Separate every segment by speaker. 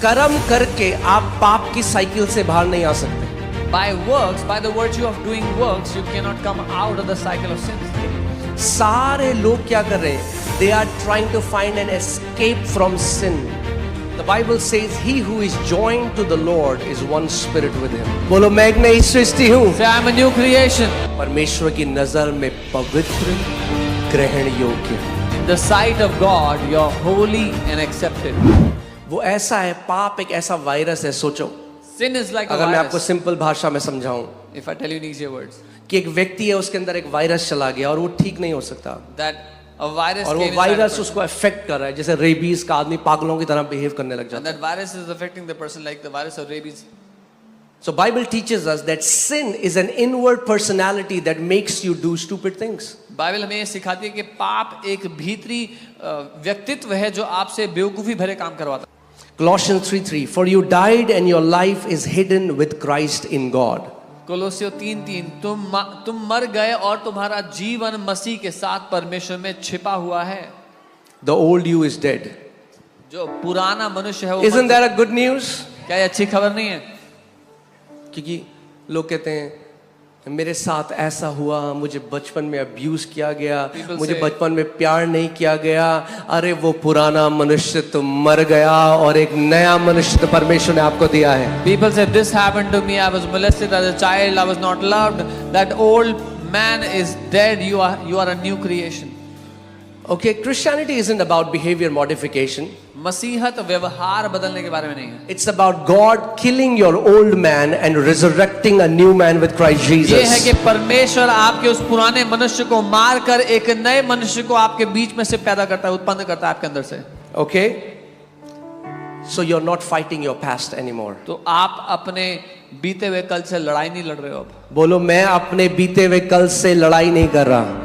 Speaker 1: कर्म करके आप पाप की साइकिल से बाहर नहीं आ सकते।
Speaker 2: By works, by the virtue of doing works, you cannot come out of the cycle of sins.
Speaker 1: सारे लोग क्या कर रहे हैं? They are trying to find an escape from sin. The Bible says, "He who is joined to the Lord is one spirit with Him." बोलो मैं एक नई सृष्टि हूँ।
Speaker 2: Say, I'm a new creation.
Speaker 1: परमेश्वर की नजर में पवित्र, ग्रहण योग्य।
Speaker 2: In the sight of God, you're holy and accepted.
Speaker 1: वो ऐसा है, पाप एक ऐसा वायरस है। सोचो,
Speaker 2: Sin is like a
Speaker 1: अगर मैं आपको
Speaker 2: virus.
Speaker 1: सिंपल भाषा में समझाऊं
Speaker 2: If I tell you in easier words,
Speaker 1: कि एक व्यक्ति है, उसके अंदर एक वायरस चला गया और वो ठीक नहीं हो सकता,
Speaker 2: that a virus
Speaker 1: और वो
Speaker 2: came inside a
Speaker 1: virus
Speaker 2: person.
Speaker 1: उसको अफेक्ट कर रहा है, जैसे रेबीज का आदमी पागलों की तरह बिहेव करने लग
Speaker 2: And
Speaker 1: जाता है।
Speaker 2: that virus is affecting the person like the virus of rabies.
Speaker 1: So Bible teaches us that sin is an inward personality that makes you do stupid things.
Speaker 2: Bible हमें ये सिखाती है कि पाप एक भीतरी व्यक्तित्व है जो आपसे बेवकूफी भरे काम करवाता है।
Speaker 1: Colossians 3:3, "For you died and your life is hidden with Christ in God."
Speaker 2: कोलोसियों 3:3, तुम मर गए और तुम्हारा जीवन मसीह के साथ परमेश्वर में छिपा हुआ है।
Speaker 1: The old you is dead.
Speaker 2: जो पुराना मनुष्य है वो
Speaker 1: Isn't that a good news?
Speaker 2: क्या ये अच्छी खबर नहीं है?
Speaker 1: क्योंकि लोग कहते हैं मेरे साथ ऐसा हुआ, मुझे बचपन में अब्यूज किया गया,
Speaker 2: People
Speaker 1: मुझे
Speaker 2: say-
Speaker 1: बचपन में प्यार नहीं किया गया। अरे वो पुराना मनुष्य तो मर गया और एक नया मनुष्य तो परमेश्वर ने आपको दिया है।
Speaker 2: People say this happened to me. I was molested as a child. I was not loved. That old man is dead. You are a new creation.
Speaker 1: Okay, Christianity isn't about behavior modification.
Speaker 2: मसीहत व्यवहार बदलने के बारे में नहीं है।
Speaker 1: It's about God killing your old man and resurrecting a new man with Christ
Speaker 2: ये है
Speaker 1: Jesus.
Speaker 2: कि परमेश्वर आपके उस पुराने मनुष्य को मारकर एक नए मनुष्य को आपके बीच में से पैदा करता है, उत्पन्न करता है आपके अंदर से।
Speaker 1: Okay? So you're not fighting your past anymore.
Speaker 2: तो आप अपने बीते हुए कल से लड़ाई नहीं लड़ रहे हो अब।
Speaker 1: बोलो मैं अपने बीते हुए कल से लड़ाई नहीं कर रहा।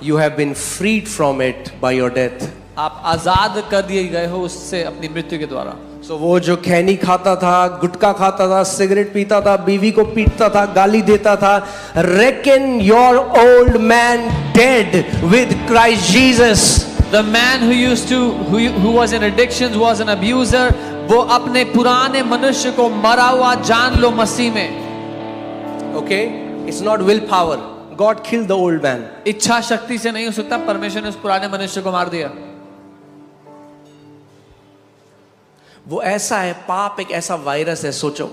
Speaker 1: You have been freed from it by your death.
Speaker 2: आप आजाद कर दिए गए हो उससे अपनी मृत्यु के द्वारा।
Speaker 1: So वो जो खैनी खाता था, गुटखा खाता था, सिगरेट पीता था, बीवी को पीटता था, गाली देता था, reckon your old man dead with Christ Jesus.
Speaker 2: The man who was in addictions, was an abuser, वो अपने पुराने मनुष्य को मरा हुआ जान लो मसीह में।
Speaker 1: Okay? It's not willpower. God killed the old man.
Speaker 2: इच्छा शक्ति से नहीं हो सकता, परमेश्वर ने उस पुराने मनुष्य को मार दिया।
Speaker 1: वो ऐसा है, पाप एक ऐसा वायरस है। सोचो,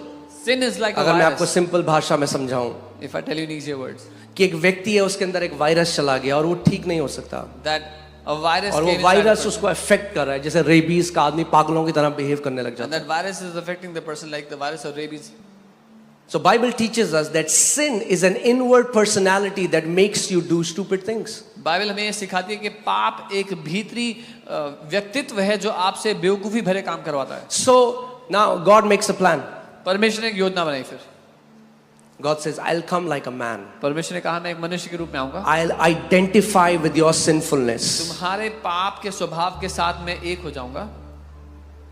Speaker 2: Sin is like a
Speaker 1: अगर मैं आपको
Speaker 2: virus.
Speaker 1: सिंपल भाषा में समझाऊं
Speaker 2: If I tell you in easier words,
Speaker 1: कि एक व्यक्ति है, उसके अंदर एक वायरस चला गया और वो ठीक नहीं हो सकता,
Speaker 2: that a virus
Speaker 1: और वो
Speaker 2: came inside a
Speaker 1: virus
Speaker 2: person.
Speaker 1: उसको अफेक्ट कर रहा है, जैसे रेबीज का आदमी पागलों की तरह बिहेव करने लग
Speaker 2: And
Speaker 1: जाता है।
Speaker 2: that virus is affecting the person like the virus of rabies.
Speaker 1: So Bible teaches us that sin is an inward personality that makes you do stupid things.
Speaker 2: Bible हमें ये सिखाती है कि पाप एक भीतरी व्यक्तित्व है जो आपसे बेवकूफी भरे काम करवाता है।
Speaker 1: So now God makes a plan.
Speaker 2: परमेश्वर ने एक योजना बनाई फिर।
Speaker 1: God says, "I'll come like a man.
Speaker 2: परमेश्वर ने कहा मैं एक मनुष्य के रूप में आऊंगा,
Speaker 1: I'll identify with your sinfulness
Speaker 2: तुम्हारे पाप के स्वभाव के साथ मैं एक हो जाऊंगा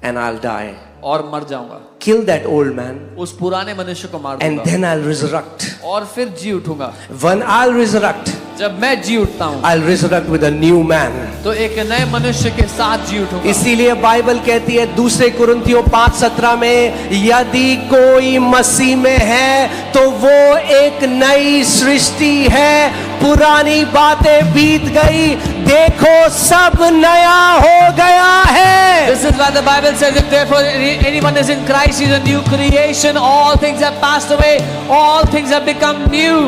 Speaker 1: and I'll die.
Speaker 2: और मर जाऊंगा,
Speaker 1: Kill that old man
Speaker 2: उस पुराने मनुष्य को मार
Speaker 1: and
Speaker 2: दूंगा
Speaker 1: then I'll resurrect.
Speaker 2: और फिर जी उठूंगा।
Speaker 1: When I'll resurrect,
Speaker 2: जब मैं जी उठता हूँ
Speaker 1: I'll resurrect with a new man."
Speaker 2: तो एक नए मनुष्य के साथ जी उठूंगा।
Speaker 1: इसीलिए बाइबल कहती है 2 कुरिन्थियों 5:17 में, यदि कोई मसीह में है तो वो एक नई सृष्टि है, पुरानी बातें बीत गई, देखो सब नया हो गया है।
Speaker 2: This is why the Bible says, if therefore anyone is in Christ, he is a new creation. All things have passed away. All things have become new.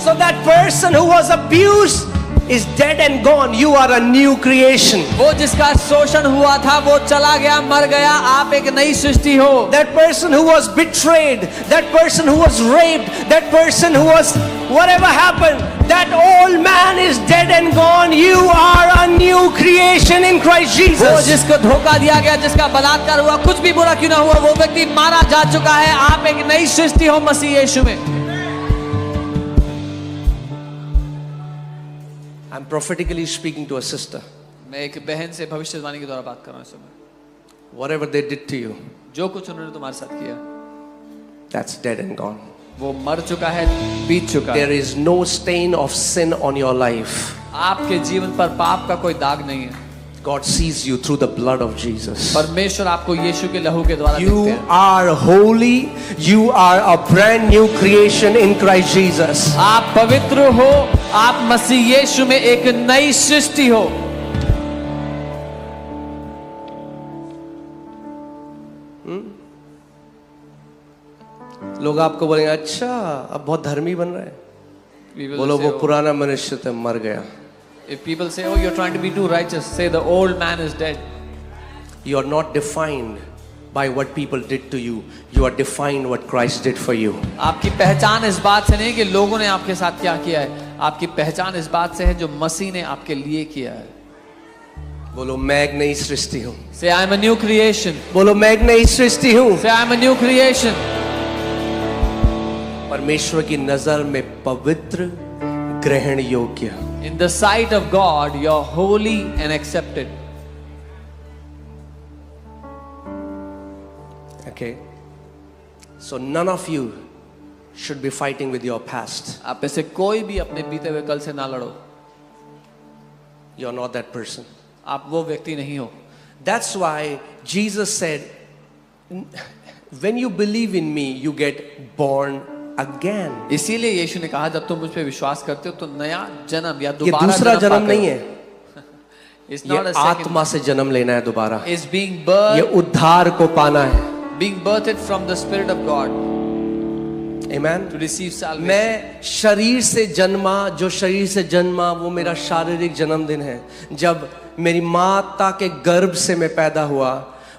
Speaker 1: So that person who was abused is dead and gone. You are a new creation.
Speaker 2: वो जिसका शोषण हुआ था वो चला गया, मर गया, आप एक नई सृष्टि हो।
Speaker 1: That person who was betrayed, that person who was raped, that person who was whatever happened, that old man is dead and gone. You are a new creation in Christ
Speaker 2: वो
Speaker 1: Jesus.
Speaker 2: जिसको धोखा दिया गया, जिसका बलात्कार हुआ, कुछ भी बुरा क्यों ना हुआ, वो व्यक्ति मारा जा चुका है। आप एक नई सृष्टि हो मसीह यीशु में।
Speaker 1: I'm prophetically speaking to a sister.
Speaker 2: मैं एक बहन से भविष्यवाणी के द्वारा बात कर रहा हूँ इस समय।
Speaker 1: Whatever they did to you,
Speaker 2: जो कुछ उन्होंने तुम्हारे साथ किया
Speaker 1: that's dead and gone.
Speaker 2: वो मर चुका है, बीत चुका है।
Speaker 1: There is no stain of sin on your life.
Speaker 2: आपके जीवन पर पाप का कोई दाग नहीं है।
Speaker 1: God sees you through the blood of Jesus.
Speaker 2: परमेश्वर आपको यीशु के लहू के द्वारा
Speaker 1: You
Speaker 2: देखते हैं।
Speaker 1: are holy. You are a brand new creation in Christ Jesus.
Speaker 2: आप पवित्र हो, आप मसीह यीशु में एक नई सृष्टि हो।
Speaker 1: लोग आपको बोलेंगे अच्छा अब बहुत धर्मी बन रहा है।
Speaker 2: People
Speaker 1: बोलो
Speaker 2: say,
Speaker 1: वो
Speaker 2: "Oh,
Speaker 1: पुराना मनुष्य तो मर गया।
Speaker 2: if people say, oh, you're trying to be too righteous, say the old man is dead.
Speaker 1: You are not defined by what people did to you. You are defined what Christ did for you.
Speaker 2: आपकी पहचान इस बात से नहीं कि लोगों ने आपके साथ क्या किया है, आपकी पहचान इस बात से है जो मसीह ने आपके लिए किया है।
Speaker 1: बोलो मैं एक नई सृष्टि हूँ।
Speaker 2: Say I'm a new creation.
Speaker 1: बोलो मैं एक नई सृष्टि हूँ।
Speaker 2: Say I'm a new creation.
Speaker 1: परमेश्वर की नजर में पवित्र, ग्रहण योग्य।
Speaker 2: In the sight of God, you're holy and accepted.
Speaker 1: Okay. So none of you should be fighting with your past.
Speaker 2: आप में से कोई भी अपने बीते हुए कल से ना लड़ो।
Speaker 1: You're not that person.
Speaker 2: आप वो व्यक्ति नहीं हो।
Speaker 1: That's why Jesus said, when you believe in me, you get born again.
Speaker 2: इसीलिए यीशु ने कहा जब तुम मुझ पे विश्वास करते हो तो नया जन्म या
Speaker 1: ये
Speaker 2: दोबारा
Speaker 1: दूसरा जन्म नहीं है।
Speaker 2: It's
Speaker 1: ये
Speaker 2: not a second.
Speaker 1: आत्मा से जन्म लेना है दोबारा।
Speaker 2: It's being
Speaker 1: ये
Speaker 2: birthed,
Speaker 1: उद्धार को पाना है।
Speaker 2: being birthed from the Spirit of God
Speaker 1: Amen.
Speaker 2: to receive salvation.
Speaker 1: मैं शरीर से जन्मा, जो शरीर से जन्मा वो मेरा शारीरिक जन्मदिन है, जब मेरी माता के गर्भ से मैं पैदा हुआ।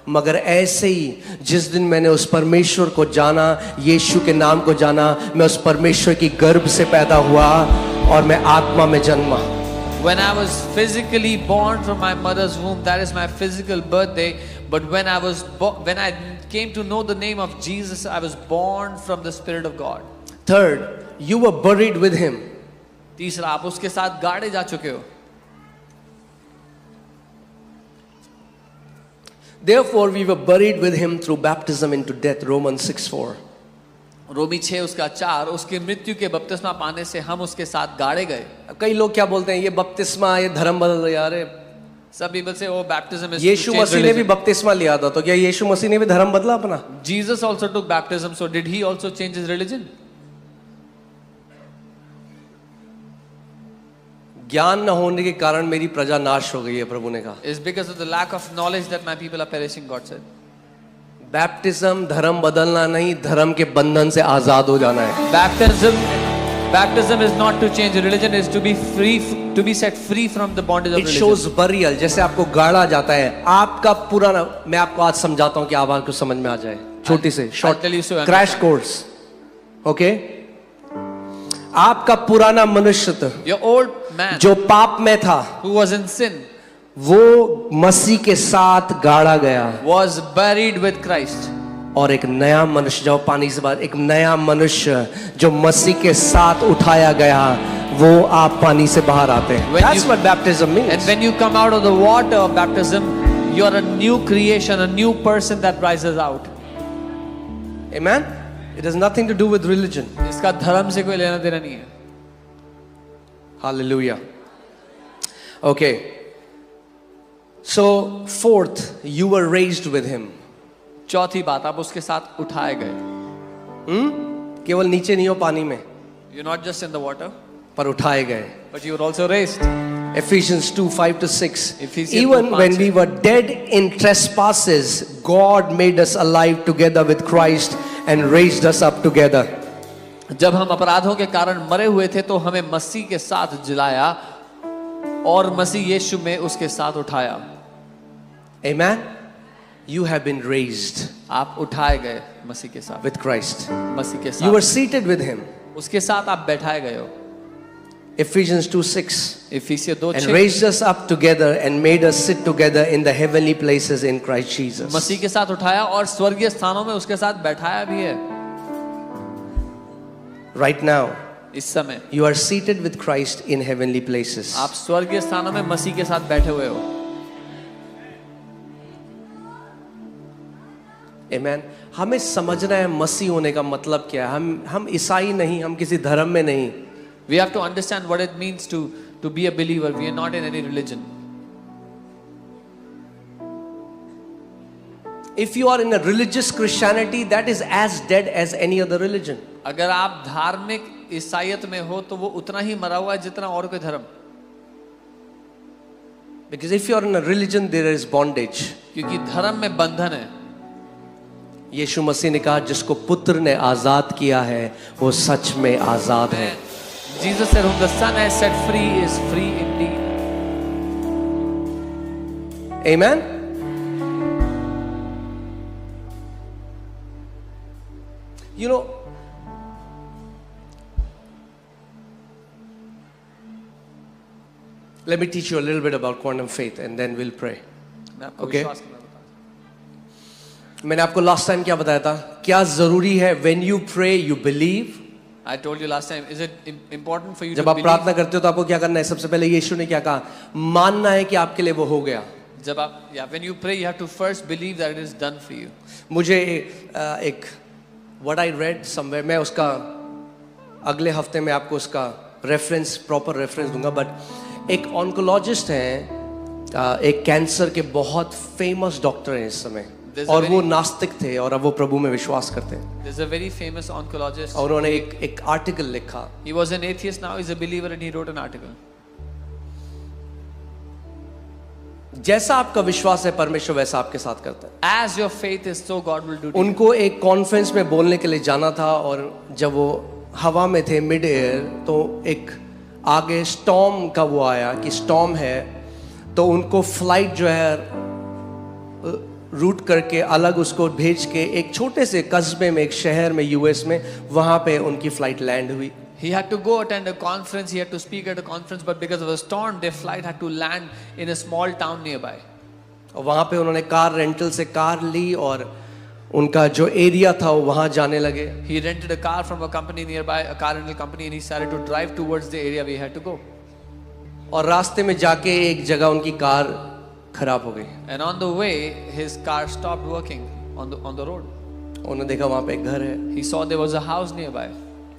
Speaker 1: मगर ऐसे ही जिस दिन मैंने उस परमेश्वर को जाना, यीशु के नाम को जाना, मैं उस परमेश्वर की गर्भ से पैदा हुआ और मैं आत्मा में जन्मा।
Speaker 2: When I was physically born from my mother's womb, that is my physical birthday. But when I came to know the name of Jesus, I was born from the Spirit of God.
Speaker 1: Third, you were buried with him.
Speaker 2: तीसरा, आप उसके साथ गाड़े जा चुके हो।
Speaker 1: Therefore, we were buried with him through baptism into death. Romans 6:4.
Speaker 2: रोमी 6 उसका 4, उसकी मृत्यु के बपतिस्मा पाने से हम उसके साथ गाड़े गए।
Speaker 1: कई लोग क्या बोलते हैं, ये बपतिस्मा, ये धर्म बदल रहा है। अरे
Speaker 2: Some people say, oh, baptism is to
Speaker 1: Yeshu
Speaker 2: change
Speaker 1: मसीह ने भी
Speaker 2: religion.
Speaker 1: बपतिस्मा लिया था, तो क्या यीशु मसीह ने भी धर्म बदला अपना?
Speaker 2: Jesus also took baptism, so did he also change his religion?
Speaker 1: ज्ञान न होने के कारण मेरी प्रजा नाश हो गई है, प्रभु ने कहा।
Speaker 2: It's because of the lack of knowledge that my people are perishing, God said.
Speaker 1: Baptism धर्म बदलना नहीं, धर्म के बंधन से आजाद हो जाना है।
Speaker 2: Baptism is not to change religion, is to be free, to be set free from the bondage of
Speaker 1: It
Speaker 2: religion.
Speaker 1: shows burial, जैसे आपको गाड़ा जाता है। आपका पुराना, मैं आपको आज समझाता हूँ कि आप आपको समझ में आ जाए। छोटी से short
Speaker 2: tell you so,
Speaker 1: crash course, okay? आपका पुराना मनुष्य
Speaker 2: Your old man
Speaker 1: जो पाप में था,
Speaker 2: who was in sin
Speaker 1: वो मसीह के साथ गाड़ा गया
Speaker 2: was buried with Christ.
Speaker 1: और एक नया मनुष्य, जो पानी से बाद, एक नया मनुष्य जो मसीह के साथ उठाया गया, वो आप पानी से बाहर आते हैं। That's what baptism means.
Speaker 2: And when you come out of the water of baptism, you're a new creation, a new person that rises out.
Speaker 1: Amen. It has nothing to do with religion.
Speaker 2: इसका धर्म से कोई लेना देना नहीं है।
Speaker 1: Hallelujah. Okay. So fourth, you were raised with him.
Speaker 2: चौथी बात, आप उसके साथ उठाए गए।
Speaker 1: केवल नीचे नहीं हो पानी में,
Speaker 2: You're not just in the water,
Speaker 1: पर उठाए गए।
Speaker 2: but you were also raised.
Speaker 1: Ephesians 2:5-6.
Speaker 2: Ephesians
Speaker 1: Even
Speaker 2: 2:5
Speaker 1: when we were dead in trespasses, God made us alive together with Christ and raised us up together.
Speaker 2: जब हम अपराधों के कारण मरे हुए थे तो हमें मसीह के साथ जिलाया और मसीह यीशु में उसके साथ उठाया।
Speaker 1: Amen. You have been raised
Speaker 2: आप उठाए गए मसीह के साथ,
Speaker 1: with Christ.
Speaker 2: मसीह के
Speaker 1: You were
Speaker 2: साथ,
Speaker 1: seated with him.
Speaker 2: उसके साथ आप बैठाए गए हो।
Speaker 1: Ephesians 2:6.
Speaker 2: इफिसियों
Speaker 1: And
Speaker 2: 2:6
Speaker 1: raised us up together and made us sit together in the heavenly places in Christ Jesus.
Speaker 2: मसीह के साथ उठाया और स्वर्गीय स्थानों में उसके साथ बैठाया भी है।
Speaker 1: Right now,
Speaker 2: इस समय
Speaker 1: you are seated with Christ in heavenly places.
Speaker 2: आप स्वर्गीय स्थानों में मसीह के साथ बैठे हुए हो।
Speaker 1: Amen. हमें समझना है मसीह होने का मतलब क्या है। हम ईसाई नहीं, हम किसी धर्म में नहीं।
Speaker 2: We have to understand what it means to be a believer. We are not in any religion.
Speaker 1: If you are in a religious Christianity, that is as dead as any other religion.
Speaker 2: अगर आप धार्मिक ईसाईयत में हो तो वो उतना ही मरा हुआ है जितना और कोई धर्म.
Speaker 1: Because if you are in a religion, there is bondage.
Speaker 2: क्योंकि धर्म में बंधन है.
Speaker 1: यीशु मसीह ने कहा जिसको पुत्र ने आजाद किया है वो सच में आजाद है.
Speaker 2: Jesus said, whom the Son has set free is free indeed.
Speaker 1: Amen. You know, let me teach you a little bit about quantum faith and then we'll pray.
Speaker 2: मैं आपको
Speaker 1: Okay.
Speaker 2: विश्वास करना बताता हूं.
Speaker 1: मैंने आपको लास्ट टाइम क्या बताया था? क्या जरूरी है? When you pray, you believe.
Speaker 2: I told you last time, is it important for you
Speaker 1: जब
Speaker 2: to
Speaker 1: आप
Speaker 2: believe?
Speaker 1: प्रार्थना करते हो तो आपको क्या करना है? सबसे पहले यीशु ने क्या कहा? मानना है कि आपके लिए वो हो गया.
Speaker 2: जब आप, when you pray, you have to first believe that it is done for you.
Speaker 1: मुझे एक what I read somewhere, मैं उसका अगले हफ्ते में आपको उसका रेफरेंस, प्रॉपर रेफरेंस दूंगा. बट एक ऑन्कोलॉजिस्ट हैं, एक कैंसर के बहुत फेमस डॉक्टर हैं इस समय, और वो नास्तिक थे और अब वो प्रभु में विश्वास करते हैं.
Speaker 2: There's a very famous oncologist.
Speaker 1: और उन्होंने एक आर्टिकल लिखा.
Speaker 2: He was an atheist, now he's a believer, and he wrote an article.
Speaker 1: जैसा आपका विश्वास है परमेश्वर वैसा आपके साथ करता है.
Speaker 2: As your faith is, so God will do to you.
Speaker 1: उनको एक कॉन्फ्रेंस में बोलने के लिए जाना था और जब वो हवा में थे मिड एयर तो एक आगे स्टॉर्म का वो आया कि स्टॉर्म है, तो उनको फ्लाइट जो है रूट करके अलग उसको भेज के एक छोटे से कस्बे में, एक शहर में यूएस में, वहां पे उनकी फ्लाइट लैंड हुई.
Speaker 2: He had to go attend a conference, he had to speak at a conference, but because of a storm, their flight had to land in a small town nearby.
Speaker 1: और वहां पे उन्होंने car rental से car ली और उनका जो area था वो वहां जाने लगे.
Speaker 2: He rented a car from a company nearby, a car rental company, and he started to drive towards the area where he had to go.
Speaker 1: और रास्ते में जाके एक जगह उनकी कार खराब हो गई.
Speaker 2: And on the way, his car stopped working on the road.
Speaker 1: उन्होंने देखा वहां पे एक घर है,
Speaker 2: He saw there was a house nearby.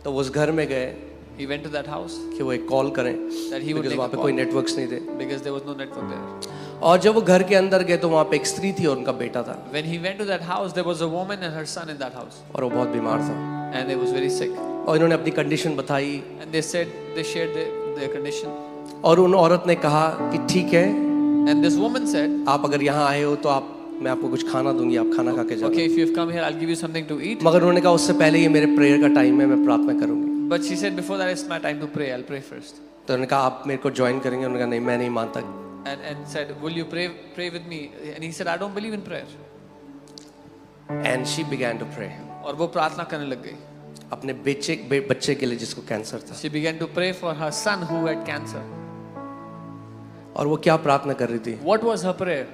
Speaker 1: तो वो उस घर में गए
Speaker 2: He went to that house
Speaker 1: कि वो एक कॉल करें,
Speaker 2: that he would
Speaker 1: because
Speaker 2: make
Speaker 1: वहाँ
Speaker 2: a
Speaker 1: पे
Speaker 2: call,
Speaker 1: कोई नेटवर्क्स नहीं थे.
Speaker 2: because there was no network there.
Speaker 1: और जब वो घर के अंदर गए तो वहाँ पे एक स्त्री थी और उनका बेटा था,
Speaker 2: When he went to that house, there was a woman and her son in that house,
Speaker 1: और वो बहुत बीमार था.
Speaker 2: and they was very sick.
Speaker 1: और इन्होंने अपनी कंडीशन बताई
Speaker 2: And they said they shared their condition.
Speaker 1: और उन औरत ने कहा कि ठीक है,
Speaker 2: And this woman said,
Speaker 1: आप अगर यहाँ आए हो तो मैं आपको कुछ खाना दूंगी, आप खाना खा के जाओ.
Speaker 2: okay, if you've come here, I'll give you something to eat.
Speaker 1: मगर उन्होंने कहा उससे पहले ये मेरे प्रेयर का टाइम है, मैं प्रार्थना करूंगी.
Speaker 2: But she said, before that, it's my time to pray. I'll pray first.
Speaker 1: तो उन्होंने कहा आप मेरे को ज्वाइन करेंगे? उन्होंने कहा नहीं, मैं नहीं मानता.
Speaker 2: And said, will you pray with me? And he said, I don't believe in prayer.
Speaker 1: And she began to pray.
Speaker 2: और वो प्रार्थना करने लग गई.
Speaker 1: अपने बच्चे के लिए जिसको कैंसर था.
Speaker 2: She began to pray for her son who had cancer.
Speaker 1: और वो क्या प्रार्थना कर रही थी?
Speaker 2: What was her prayer?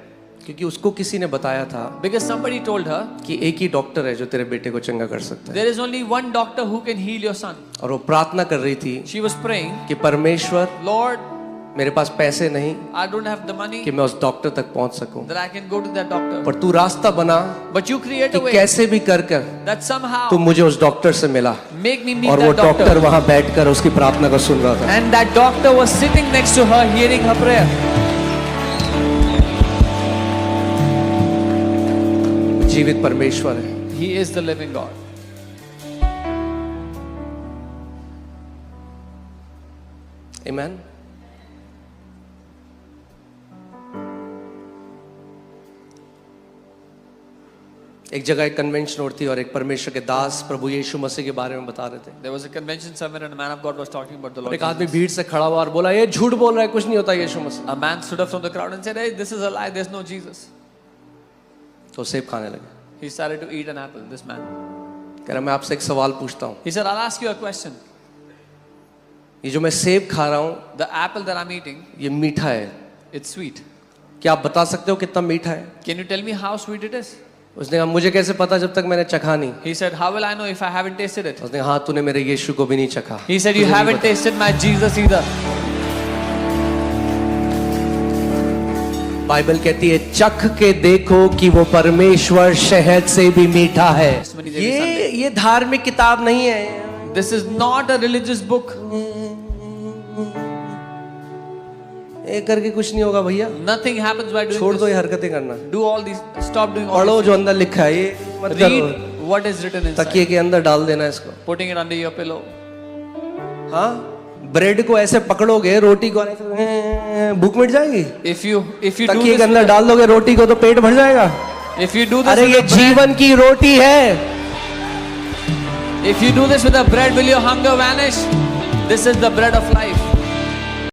Speaker 1: क्योंकि उसको किसी ने बताया था
Speaker 2: Because somebody told her,
Speaker 1: कि एक ही डॉक्टर है जो तेरे बेटे को चंगा कर सकता है.
Speaker 2: there is only one doctor who can heal your son.
Speaker 1: और वो प्रार्थना कर रही थी
Speaker 2: She was praying,
Speaker 1: कि परमेश्वर,
Speaker 2: Lord,
Speaker 1: मेरे पास पैसे नहीं
Speaker 2: I don't have the money
Speaker 1: कि मैं उस डॉक्टर तक पहुंच सकूं,
Speaker 2: that I can go to that doctor.
Speaker 1: पर तू रास्ता बना
Speaker 2: But you create
Speaker 1: कि
Speaker 2: a way
Speaker 1: कैसे भी कर
Speaker 2: that somehow
Speaker 1: तू मुझे उस डॉक्टर से मिला.
Speaker 2: make me meet
Speaker 1: और वो
Speaker 2: that
Speaker 1: डॉक्टर
Speaker 2: doctor.
Speaker 1: वहां बैठकर उसकी प्रार्थना को सुन रहा था.
Speaker 2: And that doctor was sitting next to her, hearing her prayer.
Speaker 1: जीवित परमेश्वर है.
Speaker 2: He is the living God.
Speaker 1: Amen. एक जगह एक कन्वेंशन होती और एक परमेश्वर के दास प्रभु यीशु मसीह के बारे में बता रहे थे.
Speaker 2: There was a convention somewhere and a man of God was talking about the
Speaker 1: और
Speaker 2: Lord
Speaker 1: एक आदमी
Speaker 2: Jesus.
Speaker 1: भीड़ से खड़ा हुआ और बोला ये झूठ बोल रहा है, कुछ नहीं होता यीशु मसीह.
Speaker 2: A man stood up from the crowd and said, hey, this is a lie, there's no Jesus.
Speaker 1: तो सेब खाने लगे.
Speaker 2: He started to eat an apple, this man.
Speaker 1: कह रहा मैं आपसे एक सवाल पूछता हूँ,
Speaker 2: He said, I'll ask you a question.
Speaker 1: ये जो मैं सेब खा रहा हूँ
Speaker 2: The apple that I'm eating,
Speaker 1: ये मीठा है,
Speaker 2: it's sweet.
Speaker 1: क्या आप बता सकते हो कितना मीठा है?
Speaker 2: Can you tell me how sweet it is?
Speaker 1: उसने कहा मुझे कैसे पता जब तक मैंने चखा नहीं.
Speaker 2: He said, how will I know if I haven't tasted it?
Speaker 1: उसने कहा हाँ तूने मेरे यीशु को भी नहीं चखा.
Speaker 2: He said, you
Speaker 1: तुझे नहीं
Speaker 2: haven't
Speaker 1: पता.
Speaker 2: tasted my Jesus either.
Speaker 1: Bible कहती है चख के देखो कि वो परमेश्वर शहद से भी मीठा है. ये धार्मिक किताब नहीं है.
Speaker 2: This is not a religious book.
Speaker 1: ये करके कुछ नहीं होगा भैया,
Speaker 2: Nothing happens by doing
Speaker 1: छोड़ दो ये
Speaker 2: this.
Speaker 1: हरकतें करना।
Speaker 2: Do all these. Stop doing all
Speaker 1: पढ़ो
Speaker 2: these.
Speaker 1: जो अंदर लिखा है, ये मत
Speaker 2: Read
Speaker 1: करो।
Speaker 2: what is written inside.
Speaker 1: तकिए के अंदर डाल देना इसको।
Speaker 2: Putting it under your pillow.
Speaker 1: हाँ, ब्रेड को ऐसे पकड़ोगे, रोटी को ऐसे भूख मिट जाएगी।
Speaker 2: If you do
Speaker 1: तकिए
Speaker 2: this,
Speaker 1: के अंदर डाल दोगे रोटी को तो पेट भर जाएगा।
Speaker 2: if you do this
Speaker 1: अरे
Speaker 2: with
Speaker 1: ये
Speaker 2: the bread,
Speaker 1: जीवन की रोटी है।
Speaker 2: if you do this with the bread, will your hunger vanish? This is the bread of life.